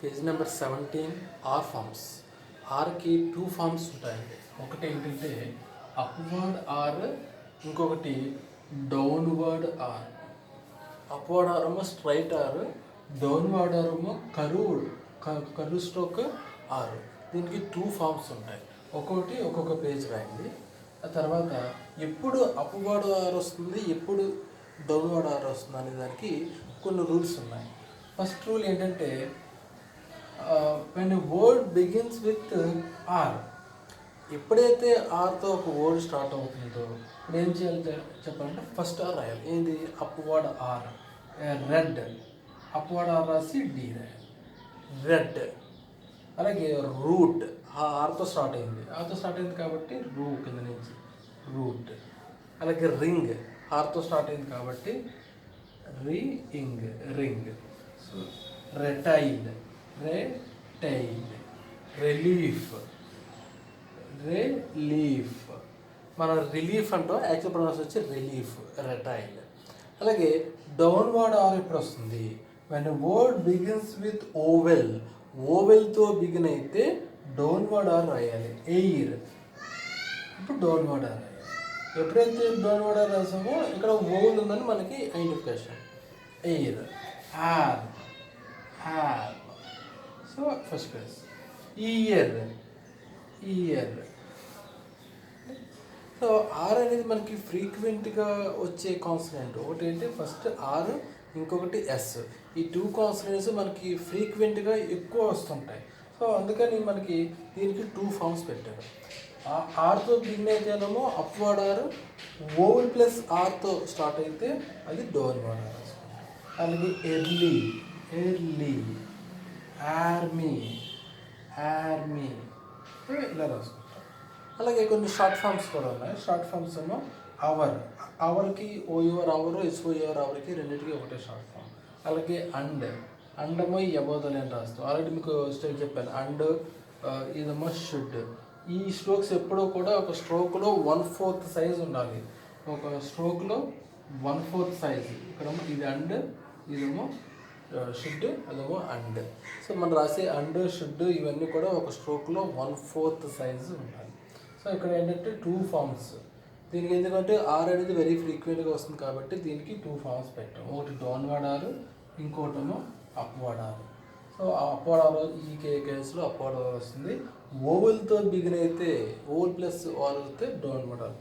Page number 17 R forms. ఆర్కి 2 forms ఉంటాయండి. ఒకటి ఏంటంటే అప్వర్డ్ ఆర్, ఇంకొకటి డౌన్వర్డ్ ఆర్. అప్వర్డ్ ఆర్ ఏమో స్ట్రైట్ ఆర్, డౌన్వర్డ్ ఆర్ ఏమో కర్వ్ స్ట్రోక్ ఆర్. దీనికి 2 ఫార్మ్స్ ఉంటాయి. ఒక్కొక్కటి ఒక్కొక్క పేజ్ రాయండి. ఆ తర్వాత ఎప్పుడు అప్వర్డ్ ఆర్ వస్తుంది, ఎప్పుడు డౌన్వర్డ్ ఆర్ వస్తుంది అనే దానికి కొన్ని రూల్స్ ఉన్నాయి. ఫస్ట్ రూల్ ఏంటంటే when a word begins with R, ఎప్పుడైతే ఆర్తో ఒక వర్డ్ స్టార్ట్ అవుతుందో ఇప్పుడు ఏం చేయాలి చెప్పాలంటే ఫస్ట్ ఆర్ రాయాలి. ఏంది? Upward R. Red, upward R రాసి డి రాయాలి. రెడ్. అలాగే రూట్, ఆ ఆర్తో స్టార్ట్ అయింది కాబట్టి రూ కింద నుంచి రూట్. అలాగే రింగ్, ఆర్తో స్టార్ట్ అయింది కాబట్టి రింగ్. So retail, relief. మనం రిలీఫ్ అంటాం, యాక్చువల్ ప్రొనౌన్స్ వచ్చి రిలీఫ్, రెటైల్. అలాగే డౌన్వర్డ్ ఆర్ ఎప్పుడు వస్తుంది? when a word begins with ఓవెల్తో బిగిన్ అయితే డౌన్వర్డ్ ఆర్ రాయాలి. ఎయిర్, ఇప్పుడు డౌన్వర్డ్ ఆర్ రాయాలి. ఎప్పుడైతే డౌన్వర్డ్ ఆర్ రాసామో ఇక్కడ ఓవెల్ ఉందని మనకి identification. Air, R. So first place. Ear. So R అనేది మనకి ఫ్రీక్వెంట్గా వచ్చే కాన్సనెంట్. ఒకటి ఏంటి ఫస్ట్ ఆర్, ఇంకొకటి ఎస్. ఈ 2 కాన్సనెంట్స్ మనకి ఫ్రీక్వెంట్గా ఎక్కువ వస్తుంటాయి. సో అందుకని మనకి దీనికి 2 ఫార్మ్స్ పెట్టారు. ఆర్తో బిగిన్ అయితేనేమో అప్వర్డ్ ఆర్, ఓవెల్ ప్లస్ ఆర్తో స్టార్ట్ అయితే అది డౌన్వర్డ్ ఆర్. అలాగే ఎర్లీ, ఆర్మీ ఇలా రాసుకుంటాం. అలాగే కొన్ని షార్ట్ ఫార్మ్స్ కూడా ఉన్నాయి. షార్ట్ ఫార్మ్స్ ఏమో అవర్కి ఓయూఆర్ అవర్, ఎస్ఓయూఆర్ అవర్కి రెండింటికి ఒకటే షార్ట్ ఫామ్. అలాగే అండమో ఎబోదల్ అని రాస్తాం. ఆల్రెడీ మీకు స్టైల్ చెప్పాను. ఇదేమో షుడ్. ఈ స్ట్రోక్స్ ఎప్పుడూ కూడా ఒక స్ట్రోక్లో 1/4 సైజ్ ఉండాలి. ఒక స్ట్రోక్లో 1/4 సైజ్. ఇక్కడ ఇది ఇదేమో షుడ్, అదేమో సో మనం రాసే షుడ్ ఇవన్నీ కూడా ఒక స్ట్రోక్లో 1/4 సైజు ఉండాలి. సో ఇక్కడ ఏంటంటే 2 ఫార్మ్స్ దీనికి. ఎందుకంటే ఆర్ అనేది వెరీ ఫ్రీక్వెంట్గా వస్తుంది కాబట్టి దీనికి 2 ఫార్మ్స్ పెట్టాం. ఒకటి డౌన్వర్డ్ ఆర్, ఇంకోటేమో upward R. So upward R ఈ కేసులో అప్వర్డ్ ఆర్ వస్తుంది. ఓవెల్తో బిగిన్ అయితే, ఓవెల్ ప్లస్ ఆర్ అయితే డౌన్వర్డ్ ఆర్.